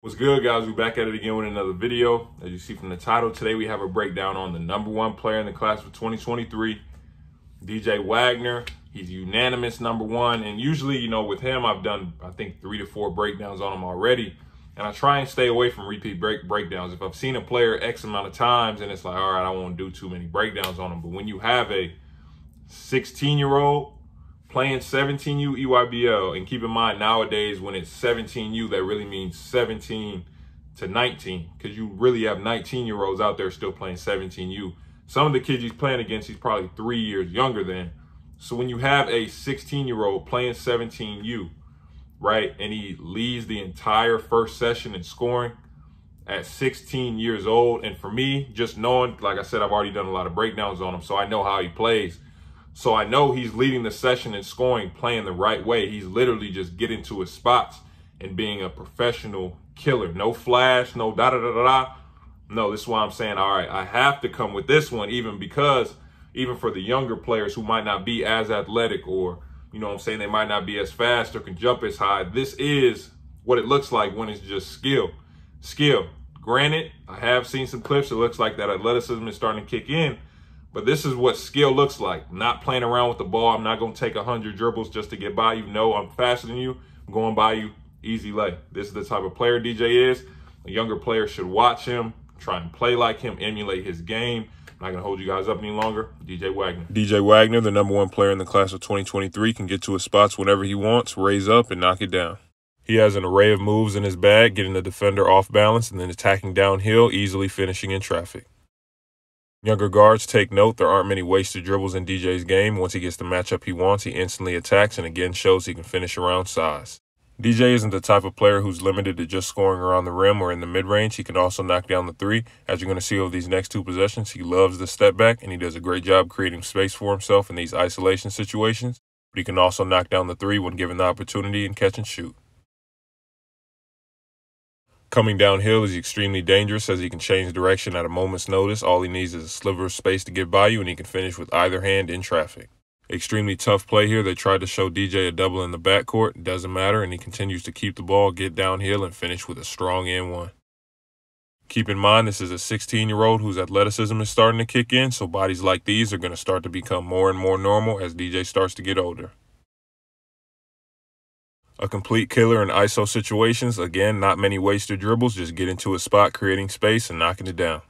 What's good, guys? We're back at it again with another video. As you see from the title, today we have a breakdown on the #1 player in the class for 2023, DJ Wagner. He's unanimous #1, and usually, with him, I've done, I think, 3 to 4 breakdowns on him already, and I try and stay away from repeat breakdowns. If I've seen a player X amount of times, and it's like, all right, I won't do too many breakdowns on him. But when you have a 16-year-old playing 17U EYBL, and keep in mind nowadays when it's 17U, that really means 17 to 19, because you really have 19-year-olds out there still playing 17U. Some of the kids he's playing against, he's probably 3 years younger than. So when you have a 16-year-old playing 17U, right, and he leads the entire first session in scoring at 16 years old, and for me, just knowing, like I said, I've already done a lot of breakdowns on him, so I know how he plays. So I know he's leading the session in scoring, playing the right way. He's literally just getting to his spots and being a professional killer. No flash, no da-da-da-da-da. No, this is why I'm saying, all right, I have to come with this one, even for the younger players who might not be as athletic, or, they might not be as fast or can jump as high. This is what it looks like when it's just skill. Granted, I have seen some clips. It looks like that athleticism is starting to kick in. But this is what skill looks like. Not playing around with the ball. I'm not going to take 100 dribbles just to get by you. No, I'm faster than you. I'm going by you. Easy lay. This is the type of player DJ is. A younger player should watch him, try and play like him, emulate his game. I'm not going to hold you guys up any longer. DJ Wagner. DJ Wagner, the #1 player in the class of 2023, can get to his spots whenever he wants, raise up, and knock it down. He has an array of moves in his bag, getting the defender off balance and then attacking downhill, easily finishing in traffic. Younger guards, take note, there aren't many wasted dribbles in DJ's game. Once he gets the matchup he wants, he instantly attacks and again shows he can finish around size. DJ isn't the type of player who's limited to just scoring around the rim or in the mid-range. He can also knock down the 3. As you're going to see over these next 2 possessions, he loves the step back, and he does a great job creating space for himself in these isolation situations. But he can also knock down the 3 when given the opportunity and catch and shoot. Coming downhill is extremely dangerous, as he can change direction at a moment's notice. All he needs is a sliver of space to get by you, and he can finish with either hand in traffic. Extremely tough play here. They tried to show DJ a double in the backcourt. It doesn't matter, and he continues to keep the ball, get downhill, and finish with a strong N1. Keep in mind, this is a 16-year-old whose athleticism is starting to kick in, so bodies like these are going to start to become more and more normal as DJ starts to get older. A complete killer in ISO situations. Again, not many wasted dribbles, just get into a spot, creating space and knocking it down.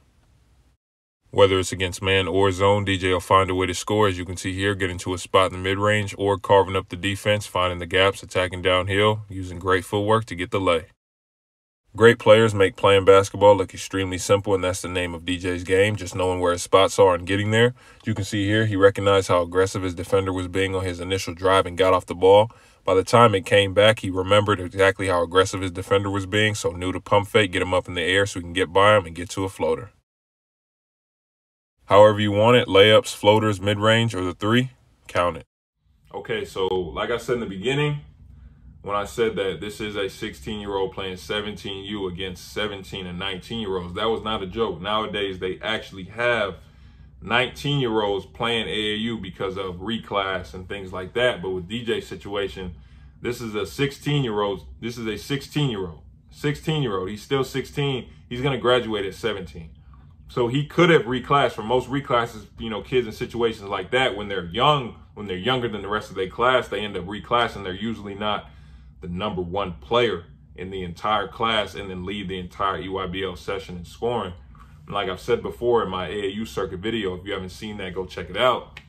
Whether it's against man or zone, DJ will find a way to score, as you can see here, getting to a spot in the mid-range or carving up the defense, finding the gaps, attacking downhill, using great footwork to get the lay. Great players make playing basketball look extremely simple, and that's the name of DJ's game, just knowing where his spots are and getting there. You can see here, he recognized how aggressive his defender was being on his initial drive and got off the ball. By the time it came back, he remembered exactly how aggressive his defender was being, so knew to pump fake, get him up in the air so he can get by him and get to a floater. However you want it, layups, floaters, mid-range, or the 3, count it. Okay, so like I said in the beginning, when I said that this is a 16-year-old playing 17U against 17 and 19-year-olds, that was not a joke. Nowadays, they actually have 19-year-olds playing AAU because of reclass and things like that. But with DJ's situation, this is a 16-year-old. This is a 16-year-old. 16-year-old. He's still 16. He's going to graduate at 17. So he could have reclassed. For most reclasses, kids in situations like that, when they're young, when they're younger than the rest of their class, they end up reclassing. They're usually not the #1 player in the entire class and then lead the entire EYBL session in scoring. Like I've said before in my AAU circuit video, if you haven't seen that, go check it out.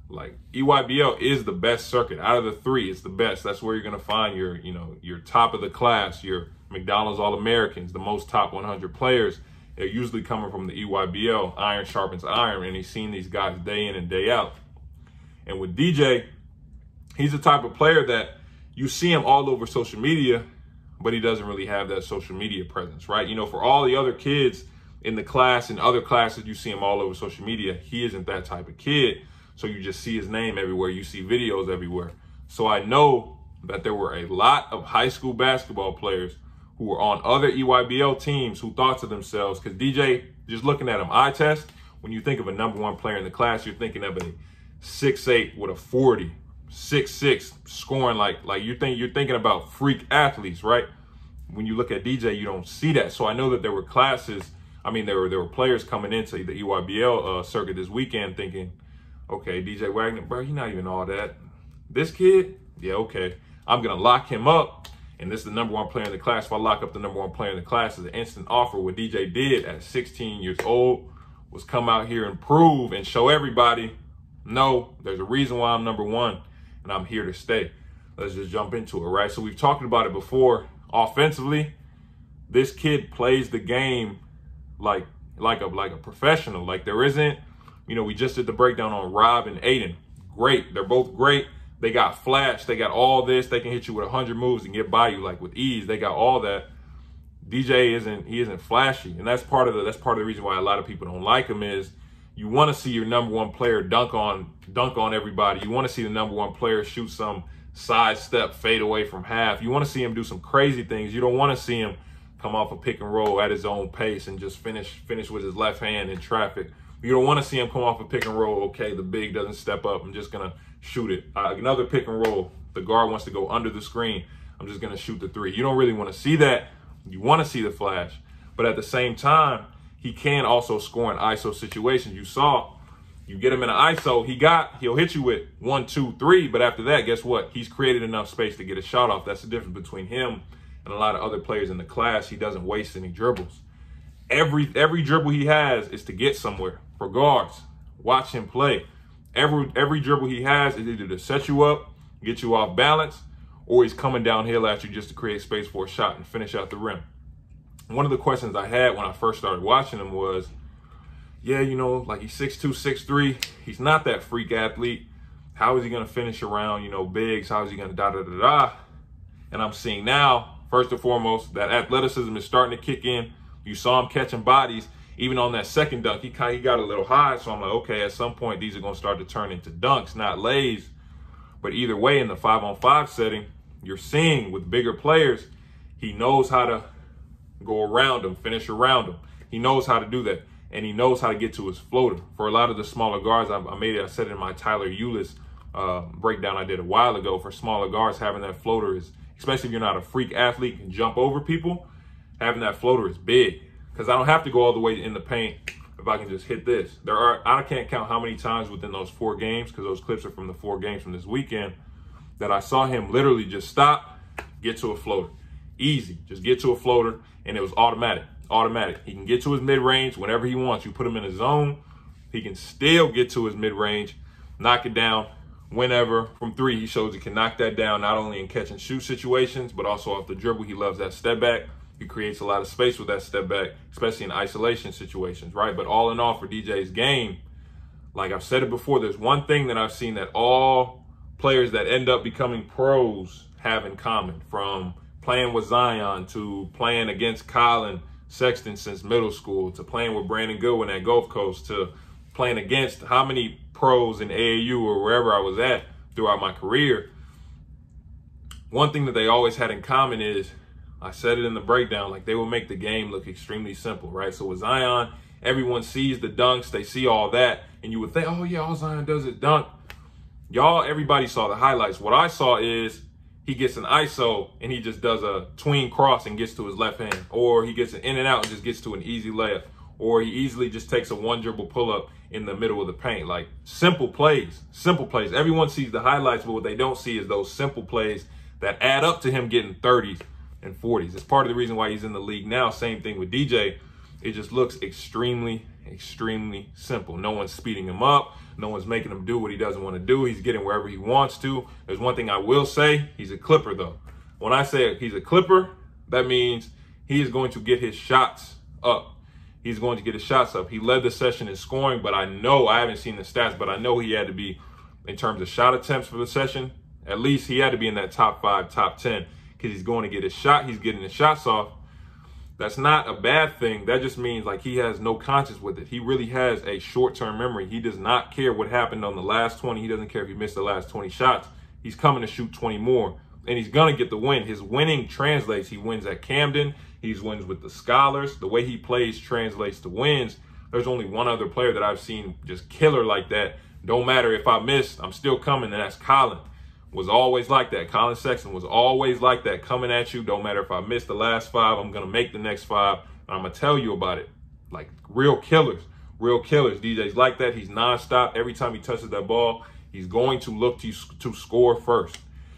Like, EYBL is the best circuit. Out of the 3, it's the best. That's where you're going to find your top of the class, your McDonald's All-Americans, the most top 100 players. They're usually coming from the EYBL. Iron sharpens iron, and he's seen these guys day in and day out. And with DJ, he's the type of player that you see him all over social media, but he doesn't really have that social media presence, right? For all the other kids in the class and other classes, you see him all over social media. He isn't that type of kid. So you just see his name everywhere. You see videos everywhere. So I know that there were a lot of high school basketball players who were on other EYBL teams who thought to themselves, because DJ, just looking at him, eye test, when you think of a #1 player in the class, you're thinking of a 6'8" with a 40, 6'6", scoring like you're thinking about freak athletes, right? when you look at DJ, you don't see that. So I know that there were classes. I mean, there were players coming into the EYBL circuit this weekend thinking, okay, DJ Wagner, bro, he's not even all that. This kid, yeah, okay, I'm gonna lock him up, and this is the #1 player in the class. If I lock up the #1 player in the class, it's an instant offer. What DJ did at 16 years old was come out here and prove and show everybody, no, there's a reason why I'm #1, and I'm here to stay. Let's just jump into it, right? So we've talked about it before. Offensively, this kid plays the game like a professional. Like there isn't, you know, we just did the breakdown on Rob and Aiden. Great, they're both great. They got flash, they got all this. They can hit you with 100 moves and get by you like with ease. They got all that. DJ isn't flashy, and that's part of the reason why a lot of people don't like him is you want to see your #1 player dunk on everybody. You want to see the #1 player shoot some side step fade away from half. You want to see him do some crazy things. You don't want to see him come off a pick and roll at his own pace and just finish with his left hand in traffic. You don't want to see him come off a pick and roll. Okay, the big doesn't step up. I'm just gonna shoot it. Another pick and roll. The guard wants to go under the screen. I'm just gonna shoot the 3. You don't really want to see that. You want to see the flash, but at the same time, he can also score in ISO situations. You saw. You get him in an ISO, he'll hit you with 1, 2, 3, but after that, guess what? He's created enough space to get a shot off. That's the difference between him and a lot of other players in the class. He doesn't waste any dribbles. Every dribble he has is to get somewhere. For guards, watch him play. Every dribble he has is either to set you up, get you off balance, or he's coming downhill at you just to create space for a shot and finish out the rim. One of the questions I had when I first started watching him was, yeah, you know, like he's 6'2", 6'3". He's not that freak athlete. How is he going to finish around, you know, bigs? How is he going to da-da-da-da? And I'm seeing now, first and foremost, that athleticism is starting to kick in. You saw him catching bodies. Even on that second dunk, he got a little high. So I'm like, okay, at some point, these are going to start to turn into dunks, not lays. But either way, in the 5-on-5 setting, you're seeing with bigger players, he knows how to go around them, finish around them. He knows how to do that. And he knows how to get to his floater. For a lot of the smaller guards, I said it in my Tyler Eulis breakdown I did a while ago. For smaller guards, having that floater is, especially if you're not a freak athlete, can jump over people, having that floater is big. Because I don't have to go all the way in the paint if I can just hit this. I can't count how many times within those 4 games, because those clips are from the 4 games from this weekend, that I saw him literally just stop, get to a floater. Easy, just get to a floater, and it was automatic. He can get to his mid-range whenever he wants. You put him in a zone, he can still get to his mid-range, knock it down whenever. From 3, he shows he can knock that down, not only in catch and shoot situations, but also off the dribble. He loves that step back. He creates a lot of space with that step back, especially in isolation situations, right? But all in all, for DJ's game, like I've said it before, there's one thing that I've seen that all players that end up becoming pros have in common, from playing with Zion to playing against Colin Sexton since middle school, to playing with Brandon Goodwin at Gulf Coast, to playing against how many pros in AAU or wherever I was at throughout my career. One thing that they always had in common is, I said it in the breakdown, like they will make the game look extremely simple, right? So with Zion, everyone sees the dunks, they see all that, and you would think, oh yeah, all Zion does is dunk. Everybody saw the highlights. What I saw is he gets an ISO and he just does a tween cross and gets to his left hand, or he gets an in and out and just gets to an easy layup, or he easily just takes a 1 dribble pull up in the middle of the paint. Like simple plays. Everyone sees the highlights, but what they don't see is those simple plays that add up to him getting 30s and 40s. It's part of the reason why he's in the league now. Same thing with DJ. It just looks extremely simple. No one's speeding him up. No one's making him do what he doesn't want to do. He's getting wherever he wants to. There's one thing I will say. He's a Clipper, though. When I say he's a Clipper, that means he is going to get his shots up. He's going to get his shots up. He led the session in scoring, but I haven't seen the stats, but I know he had to be, in terms of shot attempts for the session, at least he had to be in that top 5, top 10, because he's going to get his shot. He's getting his shots off. That's not a bad thing. That just means like he has no conscience with it. He really has a short-term memory. He does not care what happened on the last 20. He doesn't care if he missed the last 20 shots. He's coming to shoot 20 more, and he's going to get the win. His winning translates. He wins at Camden. He wins with the Scholars. The way he plays translates to wins. There's only one other player that I've seen just killer like that. Don't matter if I miss, I'm still coming, and that's Colin. was always like that. Colin Sexton was always like that, coming at you. Don't matter if I miss the last 5, I'm going to make the next 5. I'm going to tell you about it. Like real killers. Real killers. DJ's like that. He's nonstop. Every time he touches that ball, he's going to look to score first.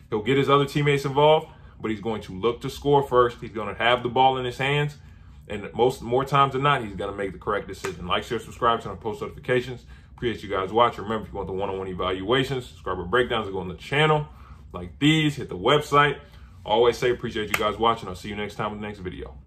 He'll get his other teammates involved, but he's going to look to score first. He's going to have the ball in his hands. And more times than not, he's going to make the correct decision. Like, share, subscribe, turn on post notifications. Appreciate you guys watching. Remember, if you want the one-on-one evaluations, subscriber breakdowns, go on the channel like these. Hit the website. Always say appreciate you guys watching. I'll see you next time with the next video.